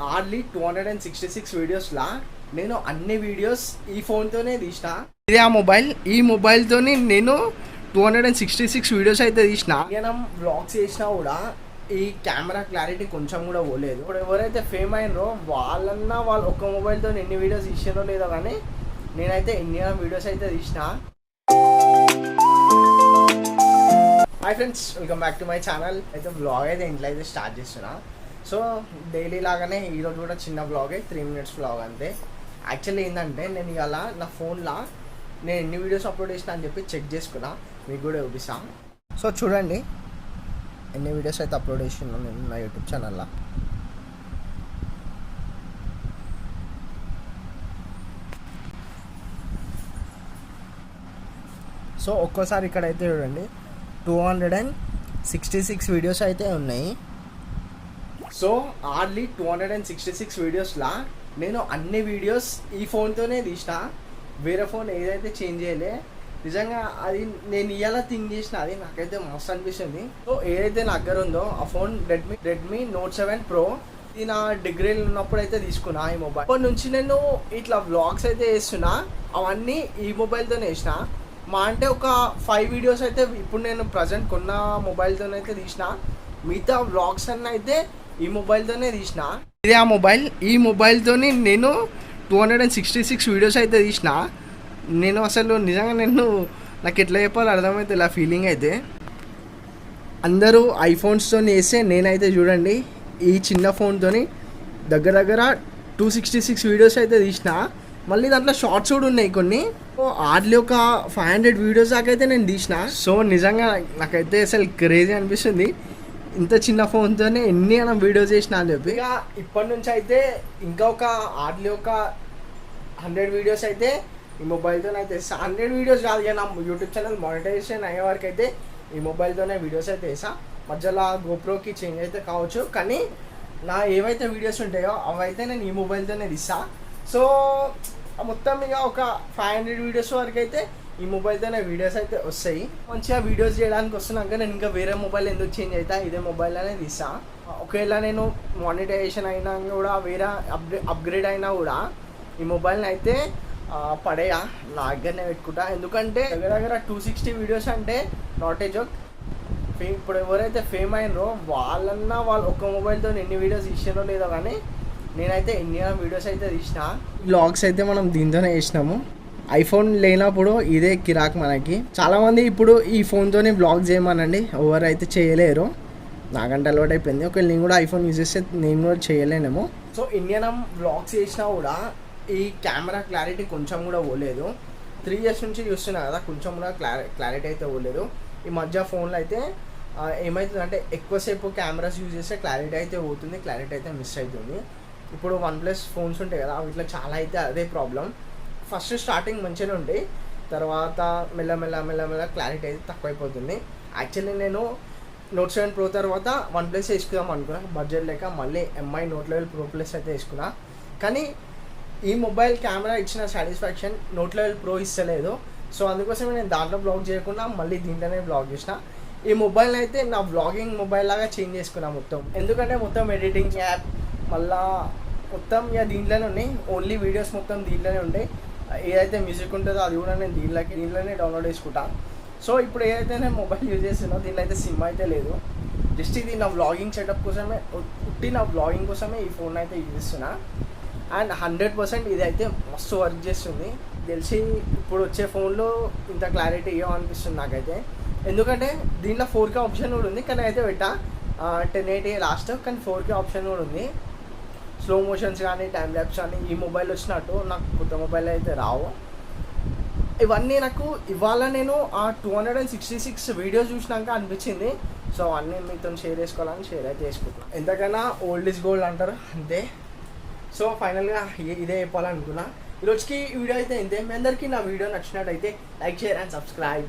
Hardly 266 వీడియోస్లా నేను అన్ని videos ఈ ఫోన్తోనే తీసిన. ఇదే ఆ మొబైల్. ఈ మొబైల్తోనే నేను 266 వీడియోస్ అయితే తీసిన. నేను వ్లాగ్స్ చేసినా కూడా ఈ కెమెరా క్లారిటీ కొంచెం కూడా పోలేదు. ఇప్పుడు ఎవరైతే ఫేమ్ అయినరో వాళ్ళన్నా వాళ్ళు ఒక్క మొబైల్తో ఎన్ని వీడియోస్ తీసారో లేదో కానీ నేనైతే ఎన్ని వీడియోస్ అయితే తీసిన. Hi friends, welcome back to my channel. అయితే వ్లాగ్ అయితే ఇంట్లో అయితే స్టార్ట్ చేస్తున్నా. సో డైలీ లాగానే ఈరోజు కూడా చిన్న వ్లాగే, 3 minutes వ్లాగ్ అంతే. యాక్చువల్లీ ఏంటంటే నేను ఇవాళ నా ఫోన్లో నేను ఎన్ని వీడియోస్ అప్లోడ్ చేసిన అని చెప్పి చెక్ చేసుకున్నా, మీకు కూడా చూపిస్తాను. సో చూడండి ఎన్ని వీడియోస్ అయితే అప్లోడ్ చేసినా నేను నా యూట్యూబ్ ఛానల్లో. సో ఒక్కోసారి ఇక్కడైతే చూడండి 266 వీడియోస్ అయితే ఉన్నాయి. సో హార్డ్లీ 266 వీడియోస్లా నేను అన్ని వీడియోస్ ఈ ఫోన్తోనే తీసిన. వేరే ఫోన్ ఏదైతే చేంజ్ చేయలే. నిజంగా అది నేను ఇవాళ థింక్ చేసిన, అది నాకైతే మస్తు అనిపిస్తుంది. సో ఏదైతే నా దగ్గర ఉందో ఆ ఫోన్ రెడ్మీ Note 7 Pro. ఇది నా డిగ్రీలో ఉన్నప్పుడు అయితే తీసుకున్నా ఈ మొబైల్. అప్పటి నుంచి నేను ఇట్లా వ్లాగ్స్ అయితే వేస్తున్నా, అవన్నీ ఈ మొబైల్తోనే వేసిన. మా అంటే ఒక 5 వీడియోస్ అయితే ఇప్పుడు నేను ప్రజెంట్ కొన్న మొబైల్తోనైతే తీసిన. మిగతా వ్లాగ్స్ అన్నీ అయితే ఈ మొబైల్తోనే తీసిన. ఇదే ఆ మొబైల్. ఈ మొబైల్తోని నేను 266 వీడియోస్ అయితే తీసిన. నేను అసలు నిజంగా నాకు ఎట్లా చెప్పాలో అర్థమైతే ఇలా ఫీలింగ్ అయితే. అందరూ ఐఫోన్స్తో వేస్తే నేనైతే చూడండి ఈ చిన్న ఫోన్తోని దగ్గర 266 వీడియోస్ అయితే తీసిన. మళ్ళీ దాంట్లో షార్ట్స్ కూడా ఉన్నాయి కొన్ని. హార్డ్లీ ఒక 500 వీడియోస్ దాకా అయితే నేను తీసిన. సో నిజంగా నాకైతే అసలు క్రేజీ అనిపిస్తుంది, ఇంత చిన్న ఫోన్తోనే ఎన్ని వీడియోస్ చేసిన అని చెప్పి. ఇక ఇప్పటి నుంచి అయితే ఇంకా ఒక హార్డ్లీ ఒక 100 వీడియోస్ అయితే ఈ మొబైల్తోనే అయితే 100 వీడియోస్ కాదు, ఇక నా యూట్యూబ్ ఛానల్ మానిటైజేషన్ అయ్యే వరకు అయితే ఈ మొబైల్తోనే వీడియోస్ అయితే వేసా. మధ్యలో గోప్రోకి చేంజ్ అయితే కావచ్చు, కానీ నా ఏవైతే వీడియోస్ ఉంటాయో అవైతే నేను ఈ మొబైల్తోనే తీసా. సో మొత్తం ఇక ఒక 500 వీడియోస్ వరకు అయితే ఈ మొబైల్తోనే వీడియోస్ అయితే వస్తాయి. మంచిగా వీడియోస్ చేయడానికి వస్తున్నాక నేను ఇంకా వేరే మొబైల్ ఎందుకు చేంజ్ అవుతా, ఇదే మొబైల్లోనే తీసా. ఒకవేళ నేను మానిటైజేషన్ అయినా కూడా వేరే అప్గ్రేడ్ అయినా కూడా ఈ మొబైల్ని అయితే పడేయా, నా దగ్గరనే పెట్టుకుంటా. ఎందుకంటే దగ్గర 260 వీడియోస్ అంటే నాట్ ఏ జోక్. ఇప్పుడు ఎవరైతే ఫేమ్ అయినరో వాళ్ళన్నా వాళ్ళు ఒక్క మొబైల్తో ఎన్ని వీడియోస్ తీసారో లేదో కానీ నేనైతే ఎన్ని వీడియోస్ అయితే తీసిన. వ్లాగ్స్ అయితే మనం దీంతోనే చేసినాము. ఐఫోన్ లేనప్పుడు ఇదే కిరాక్ మనకి. చాలామంది ఇప్పుడు ఈ ఫోన్తోనే వ్లాగ్ చేయమనండి, ఎవరైతే చేయలేరు. నాకంటే అలవాటు అయిపోయింది. ఒకవేళ నేను కూడా ఐఫోన్ యూజ్ చేస్తే నేను కూడా చేయలేనేమో. సో ఇండియన్ వ్లాగ్స్ చేసినా కూడా ఈ కెమెరా క్లారిటీ కొంచెం కూడా పోలేదు. 3 years నుంచి చూస్తున్నా కదా, కొంచెం కూడా క్లారిటీ అయితే పోలేదు. ఈ మధ్య ఫోన్లో అయితే ఏమవుతుందంటే ఎక్కువసేపు కెమెరాస్ యూజ్ చేస్తే క్లారిటీ అయితే పోతుంది, క్లారిటీ అయితే మిస్ అవుతుంది. ఇప్పుడు OnePlus ఫోన్స్ ఉంటాయి కదా, వీటిలో చాలా అయితే అదే ప్రాబ్లం. ఫస్ట్ స్టార్టింగ్ మంచిగానే ఉండే, తర్వాత మెల్లమెల్ల క్లారిటీ అయితే తక్కువైపోతుంది. యాక్చువల్లీ నేను Note 7 Pro తర్వాత OnePlus వేసుకుందాం అనుకున్నా, బడ్జెట్ లేక మళ్ళీ MI Note 11 Pro Plus అయితే వేసుకున్నా. కానీ ఈ మొబైల్ కెమెరా ఇచ్చిన సాటిస్ఫాక్షన్ Note 11 Pro ఇస్తలేదు. సో అందుకోసమే నేను దాంట్లో బ్లాగ్ చేయకుండా మళ్ళీ దీంట్లోనే బ్లాగ్ చేసిన. ఈ మొబైల్ అయితే నా బ్లాగింగ్ మొబైల్ లాగా చేంజ్ చేసుకున్నా మొత్తం. ఎందుకంటే మొత్తం ఎడిటింగ్ యాప్ మళ్ళా మొత్తం ఇక దీంట్లోనే ఉన్నాయి. ఓన్లీ వీడియోస్ మొత్తం దీంట్లోనే ఉంటాయి. ఏదైతే మ్యూజిక్ ఉంటుందో అది కూడా నేను దీంట్లోనే డౌన్లోడ్ చేసుకుంటా. సో ఇప్పుడు ఏదైతే నేను మొబైల్ యూజ్ చేస్తున్నా దీంట్లో అయితే సిమ్ అయితే లేదు. జస్ట్ ఇది నా వ్లాగింగ్ సెటప్ కోసమే, నా వ్లాగింగ్ కోసమే ఈ ఫోన్ అయితే యూజ్ చేస్తున్నా. అండ్ 100% ఇది అయితే మస్తు వర్క్ చేస్తుంది. తెలిసి ఇప్పుడు వచ్చే ఫోన్లో ఇంత క్లారిటీ ఇవ్వ అనిపిస్తుంది నాకైతే. ఎందుకంటే దీంట్లో 4K ఆప్షన్ కూడా ఉంది, కానీ అయితే పెట్టా 1080 లాస్ట్, కానీ 4K ఆప్షన్ కూడా ఉంది. స్లో మోషన్స్ కానీ టైం ల్యాప్స్ కానీ ఈ మొబైల్ వచ్చినట్టు నాకు కొత్త మొబైల్ అయితే రావు. ఇవన్నీ నాకు ఇవాళ నేను ఆ 266 వీడియోస్ చూసినాక అనిపించింది. సో అన్నీ మీతో షేర్ చేసుకోవాలని షేర్ అయితే చేసుకుంటున్నాను. ఎంతకైనా ఓల్డ్ ఈజ్ గోల్డ్ అంటారు అంతే. సో ఫైనల్గా ఇదే చెప్పాలనుకున్నా. ఈరోజుకి ఈ వీడియో అయితే ఇంతే. మీ అందరికీ నా వీడియో నచ్చినట్టయితే లైక్, షేర్ అండ్ సబ్స్క్రైబ్.